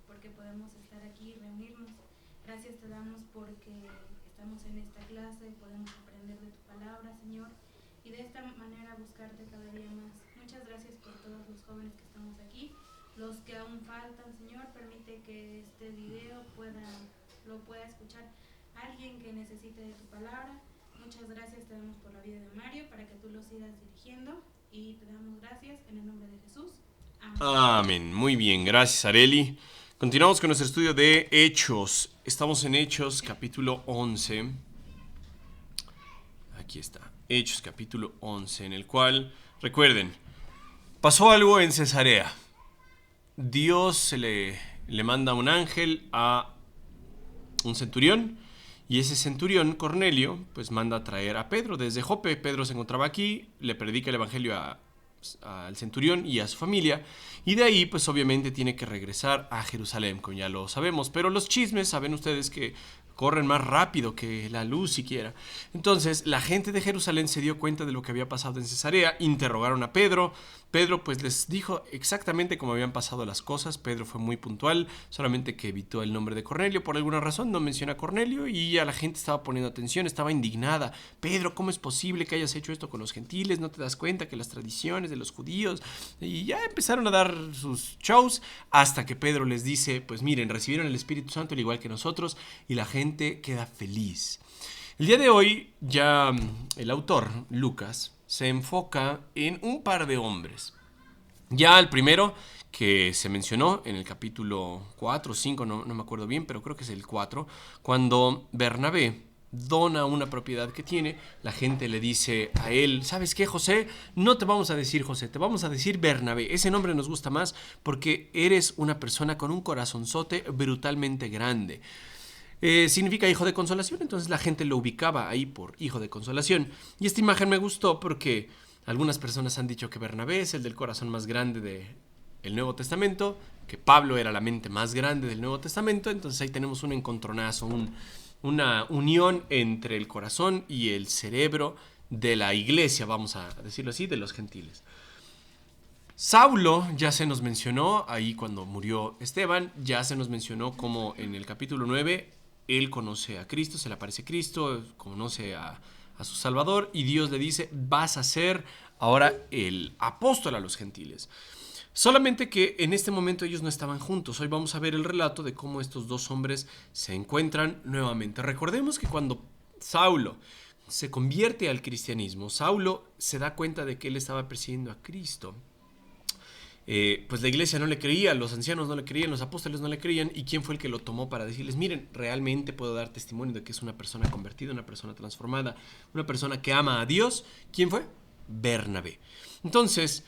porque podemos estar aquí y reunirnos. Gracias te damos porque estamos en esta clase y podemos aprender de tu palabra, Señor, y de esta manera buscarte cada día más. Muchas gracias por todos los jóvenes que estamos aquí, los que aún faltan, Señor. Permite que este video lo pueda escuchar alguien que necesite de tu palabra. Muchas gracias te damos por la vida de Mario, para que tú lo sigas dirigiendo, y te damos gracias en el nombre de Jesús. Amén. Amén. Muy bien, gracias Areli. Continuamos con nuestro estudio de Hechos. Estamos en Hechos capítulo 11. Aquí está, Hechos capítulo 11, en el cual, recuerden, pasó algo en Cesarea. Dios le manda un ángel a un centurión, y ese centurión, Cornelio, pues manda a traer a Pedro desde Jope. Pedro se encontraba aquí, le predica el evangelio al centurión y a su familia, y de ahí pues obviamente tiene que regresar a Jerusalén, como ya lo sabemos. Pero los chismes, saben ustedes que corren más rápido que la luz siquiera. Entonces la gente de Jerusalén se dio cuenta de lo que había pasado en Cesarea, interrogaron a Pedro. Pedro pues les dijo exactamente cómo habían pasado las cosas. Pedro fue muy puntual, solamente que evitó el nombre de Cornelio por alguna razón, no menciona a Cornelio, y a la gente estaba poniendo atención, estaba indignada. Pedro, ¿cómo es posible que hayas hecho esto con los gentiles? ¿No te das cuenta que las tradiciones de los judíos? Y ya empezaron a dar sus shows, hasta que Pedro les dice, pues miren, recibieron el Espíritu Santo al igual que nosotros, y la gente queda feliz. El día de hoy ya el autor, Lucas, se enfoca en un par de hombres. Ya el primero que se mencionó en el capítulo 4 o 5, no me acuerdo bien, pero creo que es el 4, cuando Bernabé dona una propiedad que tiene, la gente le dice a él, ¿sabes qué, José? No te vamos a decir José, te vamos a decir Bernabé. Ese nombre nos gusta más porque eres una persona con un corazonzote brutalmente grande. Significa hijo de consolación, entonces la gente lo ubicaba ahí por hijo de consolación. Y esta imagen me gustó porque algunas personas han dicho que Bernabé es el del corazón más grande del Nuevo Testamento, que Pablo era la mente más grande del Nuevo Testamento. Entonces ahí tenemos un encontronazo, una unión entre el corazón y el cerebro de la iglesia, vamos a decirlo así, de los gentiles. Saulo ya se nos mencionó ahí cuando murió Esteban, ya se nos mencionó como en el capítulo 9 él conoce a Cristo, se le aparece Cristo, conoce a su Salvador, y Dios le dice, vas a ser ahora el apóstol a los gentiles. Solamente que en este momento ellos no estaban juntos. Hoy vamos a ver el relato de cómo estos dos hombres se encuentran nuevamente. Recordemos que cuando Saulo se convierte al cristianismo, Saulo se da cuenta de que él estaba persiguiendo a Cristo. Pues la iglesia no le creía, los ancianos no le creían, los apóstoles no le creían. ¿Y quién fue el que lo tomó para decirles, miren, realmente puedo dar testimonio de que es una persona convertida, una persona transformada, una persona que ama a Dios? ¿Quién fue? Bernabé. Entonces,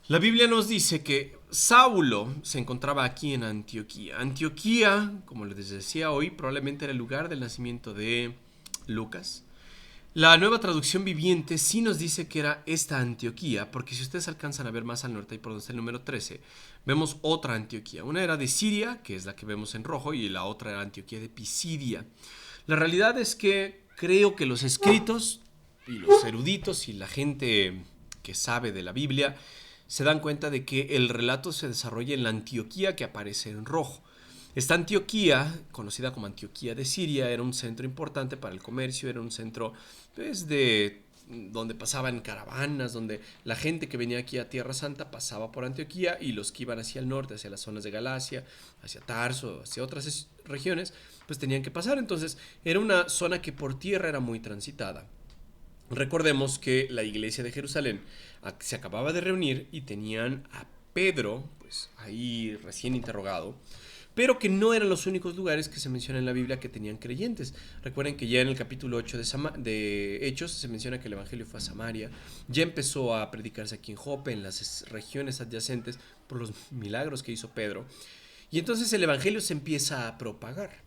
la Biblia nos dice que Saulo se encontraba aquí en Antioquía. Antioquía, como les decía hoy, probablemente era el lugar del nacimiento de Lucas. La nueva traducción viviente sí nos dice que era esta Antioquía, porque si ustedes alcanzan a ver más al norte, ahí por donde está el número 13, vemos otra Antioquía. Una era de Siria, que es la que vemos en rojo, y la otra era Antioquía de Pisidia. La realidad es que creo que los escritos y los eruditos y la gente que sabe de la Biblia se dan cuenta de que el relato se desarrolla en la Antioquía que aparece en rojo. Esta Antioquía, conocida como Antioquía de Siria, era un centro importante para el comercio, era un centro pues, donde pasaban caravanas, donde la gente que venía aquí a Tierra Santa pasaba por Antioquía, y los que iban hacia el norte, hacia las zonas de Galacia, hacia Tarso, hacia otras regiones, pues tenían que pasar. Entonces era una zona que por tierra era muy transitada. Recordemos que la iglesia de Jerusalén se acababa de reunir y tenían a Pedro, pues ahí recién interrogado, pero que no eran los únicos lugares que se menciona en la Biblia que tenían creyentes. Recuerden que ya en el capítulo 8 de Hechos se menciona que el evangelio fue a Samaria, ya empezó a predicarse aquí en Jope, en las regiones adyacentes, por los milagros que hizo Pedro, y entonces el evangelio se empieza a propagar.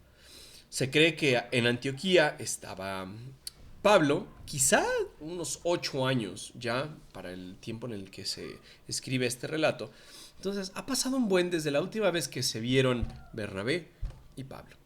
Se cree que en Antioquía estaba Pablo, quizá unos 8 años ya para el tiempo en el que se escribe este relato. Entonces ha pasado un buen desde la última vez que se vieron Bernabé y Pablo.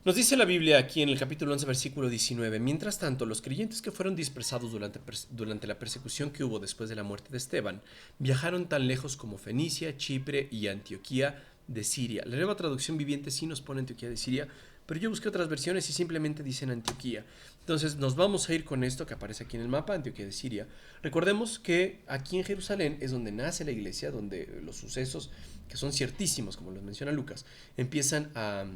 Nos dice la Biblia aquí en el capítulo 11, versículo 19, mientras tanto, los creyentes que fueron dispersados durante la persecución que hubo después de la muerte de Esteban, viajaron tan lejos como Fenicia, Chipre y Antioquía de Siria. La Nueva Traducción Viviente sí nos pone Antioquía de Siria, pero yo busqué otras versiones y simplemente dicen Antioquía. Entonces nos vamos a ir con esto que aparece aquí en el mapa, Antioquía de Siria. Recordemos que aquí en Jerusalén es donde nace la iglesia, donde los sucesos, que son ciertísimos, como los menciona Lucas, empiezan a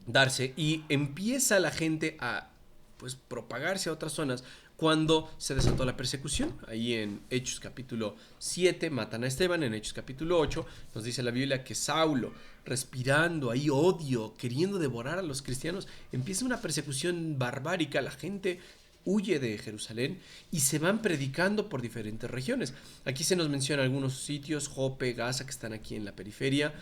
darse y empieza la gente a pues propagarse a otras zonas cuando se desató la persecución. Ahí en Hechos capítulo 7 matan a Esteban, en Hechos capítulo 8 nos dice la Biblia que Saulo, respirando ahí odio, queriendo devorar a los cristianos, empieza una persecución barbárica, la gente huye de Jerusalén y se van predicando por diferentes regiones. Aquí se nos menciona algunos sitios, Jope, Gaza, que están aquí en la periferia.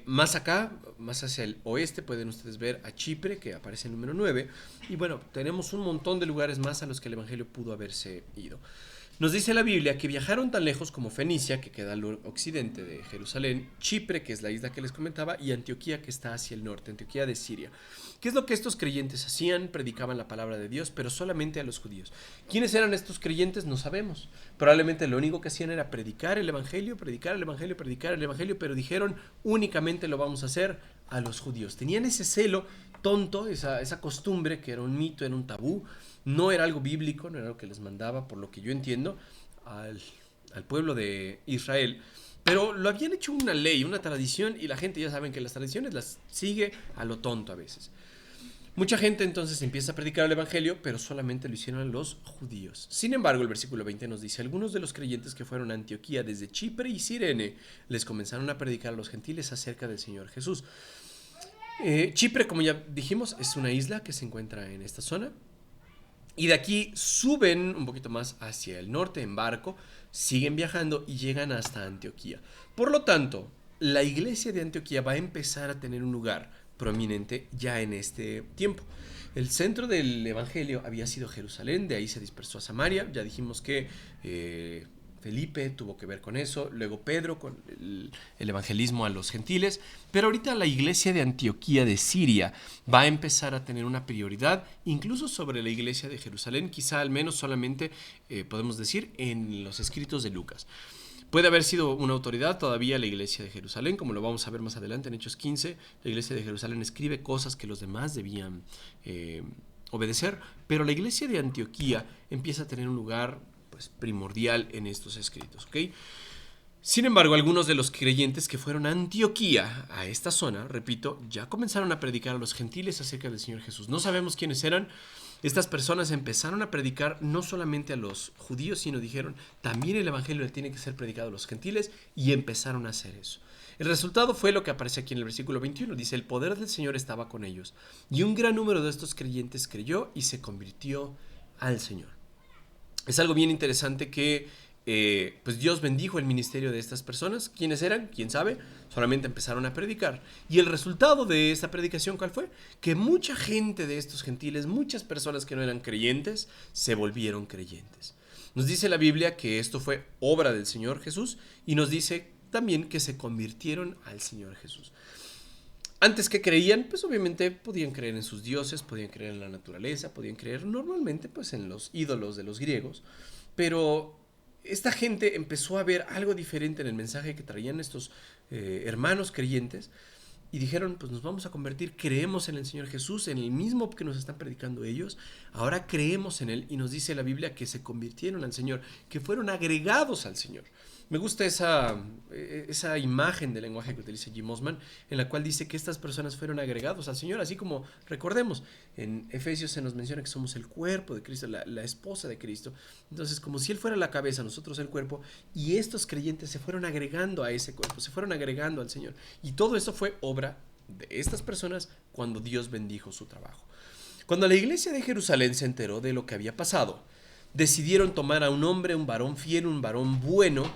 Más acá, más hacia el oeste, pueden ustedes ver a Chipre, que aparece en el número 9. Y bueno, tenemos un montón de lugares más a los que el evangelio pudo haberse ido. Nos dice la Biblia que viajaron tan lejos como Fenicia, que queda al occidente de Jerusalén, Chipre, que es la isla que les comentaba, y Antioquía, que está hacia el norte, Antioquía de Siria. ¿Qué es lo que estos creyentes hacían? Predicaban la palabra de Dios, pero solamente a los judíos. ¿Quiénes eran estos creyentes? No sabemos. Probablemente lo único que hacían era predicar el evangelio, pero dijeron únicamente lo vamos a hacer a los judíos. Tenían ese celo tonto, esa costumbre que era un mito, era un tabú. No era algo bíblico, no era algo que les mandaba, por lo que yo entiendo, al pueblo de Israel. Pero lo habían hecho una ley, una tradición, y la gente ya saben que las tradiciones las sigue a lo tonto a veces. Mucha gente entonces empieza a predicar el evangelio, pero solamente lo hicieron los judíos. Sin embargo, el versículo 20 nos dice, algunos de los creyentes que fueron a Antioquía desde Chipre y Cirene les comenzaron a predicar a los gentiles acerca del Señor Jesús. Chipre, como ya dijimos, es una isla que se encuentra en esta zona. Y de aquí suben un poquito más hacia el norte en barco, siguen viajando y llegan hasta Antioquía. Por lo tanto, la iglesia de Antioquía va a empezar a tener un lugar prominente ya en este tiempo. El centro del evangelio había sido Jerusalén, de ahí se dispersó a Samaria. Ya dijimos que Felipe tuvo que ver con eso, luego Pedro con el evangelismo a los gentiles, pero ahorita la iglesia de Antioquía de Siria va a empezar a tener una prioridad incluso sobre la iglesia de Jerusalén, quizá al menos solamente podemos decir en los escritos de Lucas. Puede haber sido una autoridad todavía la iglesia de Jerusalén, como lo vamos a ver más adelante en Hechos 15, la iglesia de Jerusalén escribe cosas que los demás debían obedecer, pero la iglesia de Antioquía empieza a tener un lugar primordial en estos escritos, ¿ok? Sin embargo, algunos de los creyentes que fueron a Antioquía, a esta zona, repito, ya comenzaron a predicar a los gentiles acerca del Señor Jesús. No sabemos quiénes eran. Estas personas empezaron a predicar no solamente a los judíos, sino dijeron, también el evangelio tiene que ser predicado a los gentiles, y empezaron a hacer eso. El resultado fue lo que aparece aquí en el versículo 21. Dice, el poder del Señor estaba con ellos, y un gran número de estos creyentes creyó y se convirtió al Señor. Es algo bien interesante que pues Dios bendijo el ministerio de estas personas. ¿Quiénes eran? ¿Quién sabe? Solamente empezaron a predicar. Y el resultado de esta predicación, ¿cuál fue? Que mucha gente de estos gentiles, muchas personas que no eran creyentes, se volvieron creyentes. Nos dice la Biblia que esto fue obra del Señor Jesús, y nos dice también que se convirtieron al Señor Jesús. Antes que creían, pues obviamente podían creer en sus dioses, podían creer en la naturaleza, podían creer normalmente pues en los ídolos de los griegos, pero esta gente empezó a ver algo diferente en el mensaje que traían estos hermanos creyentes, y dijeron, pues nos vamos a convertir, creemos en el Señor Jesús, en el mismo que nos están predicando ellos, ahora creemos en Él, y nos dice la Biblia que se convirtieron al Señor, que fueron agregados al Señor. Me gusta esa imagen del lenguaje que utiliza Jim Osman, en la cual dice que estas personas fueron agregados al Señor, así como recordemos, en Efesios se nos menciona que somos el cuerpo de Cristo, la esposa de Cristo. Entonces, como si Él fuera la cabeza, nosotros el cuerpo, y estos creyentes se fueron agregando a ese cuerpo, se fueron agregando al Señor. Y todo eso fue obra de estas personas cuando Dios bendijo su trabajo. Cuando la iglesia de Jerusalén se enteró de lo que había pasado, decidieron tomar a un hombre, un varón fiel, un varón bueno.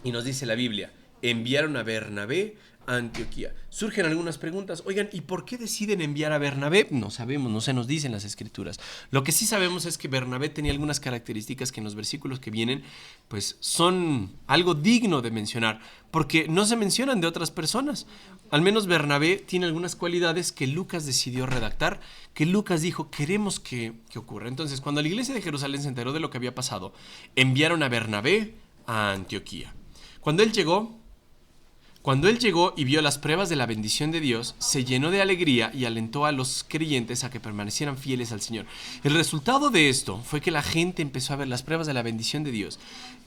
Y nos dice la Biblia, enviaron a Bernabé a Antioquía. Surgen algunas preguntas. Oigan, ¿y por qué deciden enviar a Bernabé? No sabemos, no se nos dice en las escrituras. Lo que sí sabemos es que Bernabé tenía algunas características que en los versículos que vienen pues son algo digno de mencionar, porque no se mencionan de otras personas. Al menos Bernabé tiene algunas cualidades que Lucas decidió redactar, que Lucas dijo, queremos que ocurra. Entonces, cuando la iglesia de Jerusalén se enteró de lo que había pasado, enviaron a Bernabé a Antioquía. Cuando él llegó, Cuando él llegó y vio las pruebas de la bendición de Dios, se llenó de alegría y alentó a los creyentes a que permanecieran fieles al Señor. El resultado de esto fue que la gente empezó a ver las pruebas de la bendición de Dios.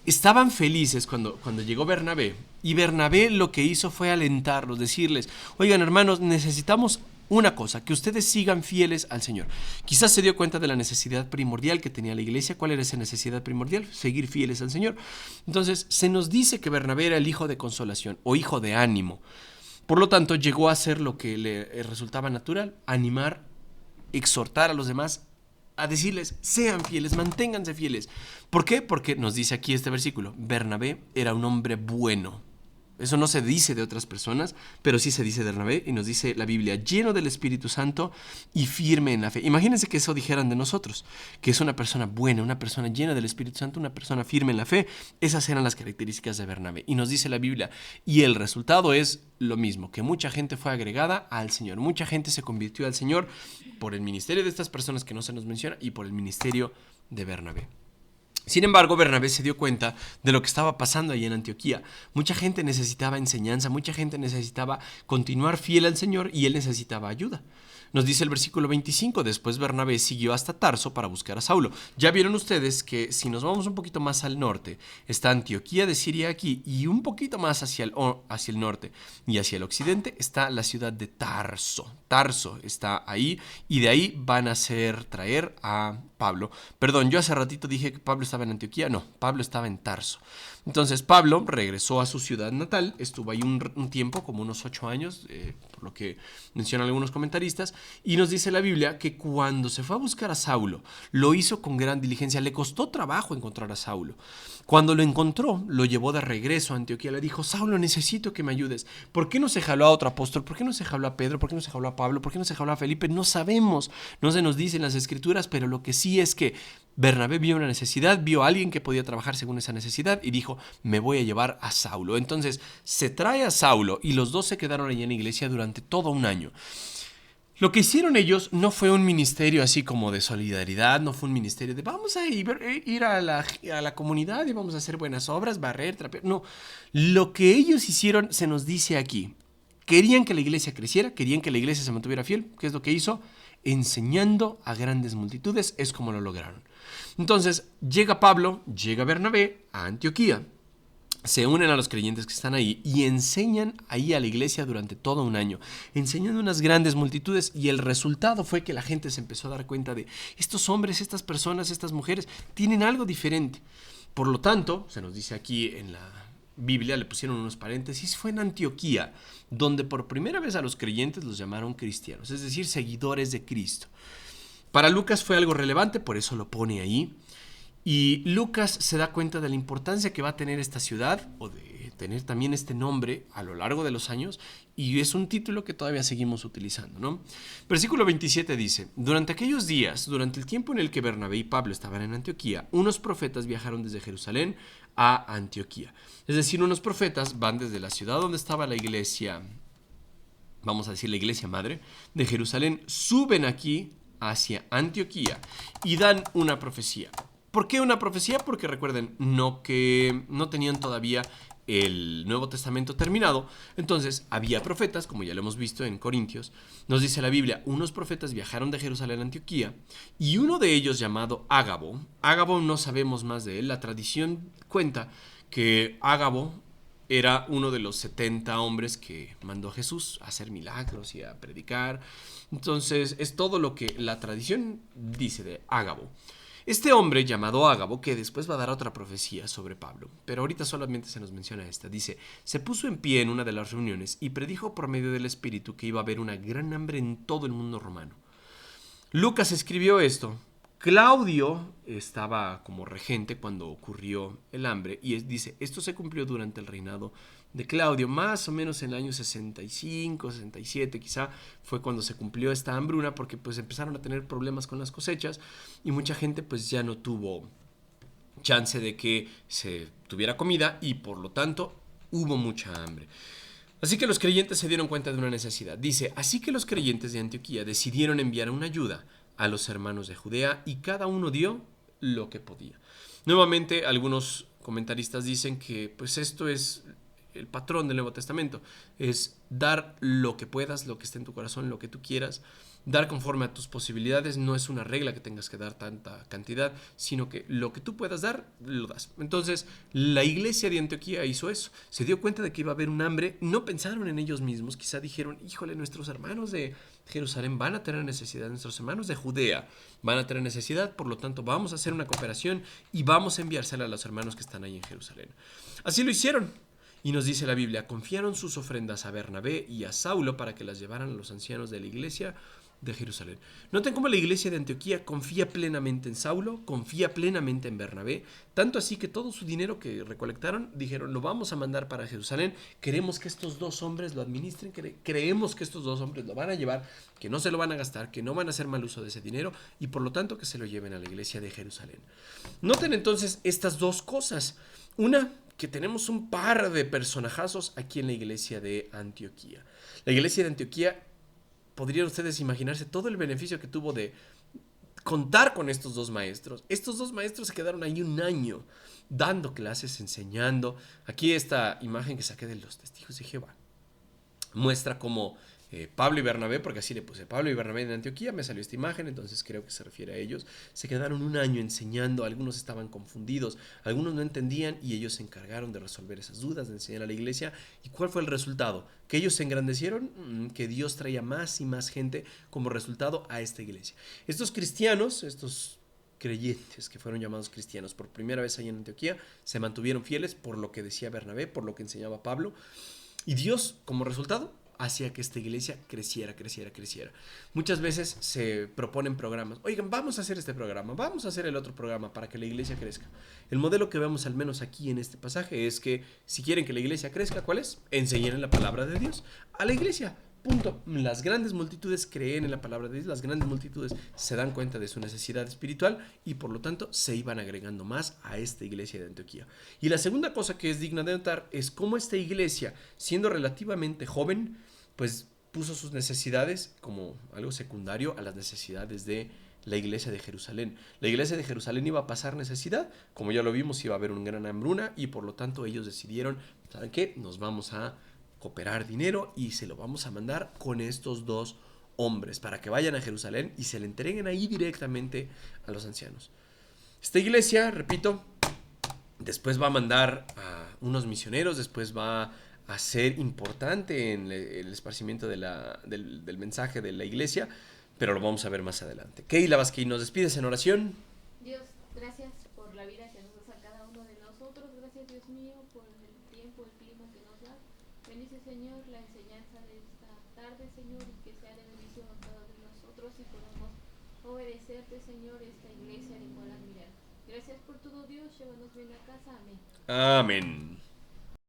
Estaban felices cuando llegó Bernabé, y Bernabé lo que hizo fue alentarlos, decirles: oigan, hermanos, necesitamos una cosa, que ustedes sigan fieles al Señor. Quizás se dio cuenta de la necesidad primordial que tenía la iglesia. ¿Cuál era esa necesidad primordial? Seguir fieles al Señor. Entonces se nos dice que Bernabé era el hijo de consolación o hijo de ánimo. Por lo tanto, llegó a hacer lo que le resultaba natural: animar, exhortar a los demás, a decirles: sean fieles, manténganse fieles. ¿Por qué? Porque nos dice aquí este versículo: Bernabé era un hombre bueno. Eso no se dice de otras personas, pero sí se dice de Bernabé, y nos dice la Biblia: lleno del Espíritu Santo y firme en la fe. Imagínense que eso dijeran de nosotros, que es una persona buena, una persona llena del Espíritu Santo, una persona firme en la fe. Esas eran las características de Bernabé. Y nos dice la Biblia, y el resultado es lo mismo, que mucha gente fue agregada al Señor. Mucha gente se convirtió al Señor por el ministerio de estas personas que no se nos menciona y por el ministerio de Bernabé. Sin embargo, Bernabé se dio cuenta de lo que estaba pasando ahí en Antioquía. Mucha gente necesitaba enseñanza, mucha gente necesitaba continuar fiel al Señor, y él necesitaba ayuda. Nos dice el versículo 25, después Bernabé siguió hasta Tarso para buscar a Saulo. Ya vieron ustedes que si nos vamos un poquito más al norte, está Antioquía de Siria aquí, y un poquito más hacia el norte y hacia el occidente está la ciudad de Tarso. Tarso está ahí, y de ahí van a traer a Pablo. Perdón, yo hace ratito dije que Pablo estaba en Antioquía. No, Pablo estaba en Tarso. Entonces Pablo regresó a su ciudad natal, estuvo ahí un tiempo, como unos 8 años, por lo que mencionan algunos comentaristas, y nos dice la Biblia que cuando se fue a buscar a Saulo, lo hizo con gran diligencia. Le costó trabajo encontrar a Saulo. Cuando lo encontró, lo llevó de regreso a Antioquía. Le dijo: Saulo, necesito que me ayudes. ¿Por qué no se jaló a otro apóstol? ¿Por qué no se jaló a Pedro? ¿Por qué no se jaló a Pablo? ¿Por qué no se jaló a Felipe? No sabemos, no se nos dice en las escrituras, pero lo que sí es que Bernabé vio una necesidad, vio a alguien que podía trabajar según esa necesidad, y dijo: me voy a llevar a Saulo. Entonces se trae a Saulo, y los dos se quedaron allí en la iglesia durante todo un año. Lo que hicieron ellos no fue un ministerio así como de solidaridad, no fue un ministerio de vamos a ir a la comunidad y vamos a hacer buenas obras, barrer, trapear. No, lo que ellos hicieron se nos dice aquí: querían que la iglesia creciera, querían que la iglesia se mantuviera fiel. ¿Qué es lo que hizo? Enseñando a grandes multitudes, es como lo lograron. Entonces llega Pablo, llega Bernabé a Antioquía, se unen a los creyentes que están ahí y enseñan ahí a la iglesia durante todo un año, enseñando unas grandes multitudes, y el resultado fue que la gente se empezó a dar cuenta de: estos hombres, estas personas, estas mujeres tienen algo diferente. Por lo tanto, se nos dice aquí en la Biblia, le pusieron unos paréntesis, fue en Antioquía donde por primera vez a los creyentes los llamaron cristianos, es decir, seguidores de Cristo. Para Lucas fue algo relevante, por eso lo pone ahí. Y Lucas se da cuenta de la importancia que va a tener esta ciudad, o de tener también este nombre a lo largo de los años, y es un título que todavía seguimos utilizando, ¿no? Versículo 27 dice: durante aquellos días, durante el tiempo en el que Bernabé y Pablo estaban en Antioquía, unos profetas viajaron desde Jerusalén a Antioquía. Es decir, unos profetas van desde la ciudad donde estaba la iglesia, vamos a decir la iglesia madre de Jerusalén, suben aquí hacia Antioquía y dan una profecía. ¿Por qué una profecía? Porque recuerden, que no tenían todavía el Nuevo Testamento terminado. Entonces había profetas, como ya lo hemos visto en Corintios. Nos dice la Biblia: unos profetas viajaron de Jerusalén a Antioquía, y uno de ellos, llamado Ágabo, no sabemos más de él. La tradición cuenta que Ágabo era uno de los 70 hombres que mandó Jesús a hacer milagros y a predicar. Entonces es todo lo que la tradición dice de Ágabo. Este hombre llamado Ágabo, que después va a dar otra profecía sobre Pablo, pero ahorita solamente se nos menciona esta, dice: se puso en pie en una de las reuniones y predijo por medio del Espíritu que iba a haber una gran hambre en todo el mundo romano. Lucas escribió esto. Claudio estaba como regente cuando ocurrió el hambre, y dice: esto se cumplió durante el reinado de Claudio, más o menos en el año 65, 67 quizá fue cuando se cumplió esta hambruna, porque pues empezaron a tener problemas con las cosechas y mucha gente pues ya no tuvo chance de que se tuviera comida, y por lo tanto hubo mucha hambre. Así que los creyentes se dieron cuenta de una necesidad. Dice: así que los creyentes de Antioquía decidieron enviar una ayuda a los hermanos de Judea, y cada uno dio lo que podía. Nuevamente, algunos comentaristas dicen que pues esto es el patrón del Nuevo Testamento. Es dar lo que puedas, lo que esté en tu corazón, lo que tú quieras. Dar conforme a tus posibilidades. No es una regla que tengas que dar tanta cantidad, sino que lo que tú puedas dar, lo das. Entonces, la iglesia de Antioquía hizo eso. Se dio cuenta de que iba a haber un hambre. No pensaron en ellos mismos. Quizá dijeron, híjole, nuestros hermanos de Jerusalén van a tener necesidad, nuestros hermanos de Judea van a tener necesidad, por lo tanto vamos a hacer una cooperación y vamos a enviársela a los hermanos que están ahí en Jerusalén. Así lo hicieron. Y nos dice la Biblia, confiaron sus ofrendas a Bernabé y a Saulo para que las llevaran a los ancianos de la iglesia de Jerusalén. Noten cómo la iglesia de Antioquía confía plenamente en Saulo, confía plenamente en Bernabé, tanto así que todo su dinero que recolectaron dijeron, lo vamos a mandar para Jerusalén, queremos que estos dos hombres lo administren, creemos que estos dos hombres lo van a llevar, que no se lo van a gastar, que no van a hacer mal uso de ese dinero y por lo tanto que se lo lleven a la iglesia de Jerusalén. Noten entonces estas dos cosas. Una, que tenemos un par de personajazos aquí en la iglesia de Antioquía. La iglesia de Antioquía, podrían ustedes imaginarse todo el beneficio que tuvo de contar con estos dos maestros. Estos dos maestros se quedaron ahí un año dando clases, enseñando. Aquí esta imagen que saqué de los testigos de Jehová muestra cómo Pablo y Bernabé, porque así le puse Pablo y Bernabé en Antioquía, me salió esta imagen, entonces creo que se refiere a ellos. Se quedaron un año enseñando, algunos estaban confundidos, algunos no entendían y ellos se encargaron de resolver esas dudas, de enseñar a la iglesia. ¿Y cuál fue el resultado? Que ellos se engrandecieron, que Dios traía más y más gente como resultado a esta iglesia. Estos cristianos, estos creyentes que fueron llamados cristianos por primera vez ahí en Antioquía, se mantuvieron fieles por lo que decía Bernabé, por lo que enseñaba Pablo, y Dios, como resultado, hacía que esta iglesia creciera. Muchas veces se proponen programas. Oigan, vamos a hacer este programa, vamos a hacer el otro programa para que la iglesia crezca. El modelo que vemos al menos aquí en este pasaje es que si quieren que la iglesia crezca, ¿cuál es? Enseñen la palabra de Dios a la iglesia. Punto. Las grandes multitudes creen en la palabra de Dios, las grandes multitudes se dan cuenta de su necesidad espiritual y por lo tanto se iban agregando más a esta iglesia de Antioquía. Y la segunda cosa que es digna de notar es cómo esta iglesia, siendo relativamente joven, pues puso sus necesidades como algo secundario a las necesidades de la iglesia de Jerusalén. La iglesia de Jerusalén iba a pasar necesidad, como ya lo vimos, iba a haber una gran hambruna y por lo tanto ellos decidieron, ¿saben qué? Nos vamos a cooperar dinero y se lo vamos a mandar con estos dos hombres para que vayan a Jerusalén y se le entreguen ahí directamente a los ancianos. Esta iglesia, repito, después va a mandar a unos misioneros, después va a ser importante en el esparcimiento del mensaje de la iglesia, pero lo vamos a ver más adelante. Keila Vázquez, ¿nos despides en oración? Dios, gracias por la vida que nos das a cada uno de nosotros. Gracias, Dios mío, por el tiempo, el clima que nos das. Bendice, Señor, la enseñanza de esta tarde, Señor, y que sea de bendición a todos nosotros y podamos obedecerte, Señor, esta iglesia de igual admirar. Gracias por todo, Dios. Llévanos bien a casa. Amén. Amén.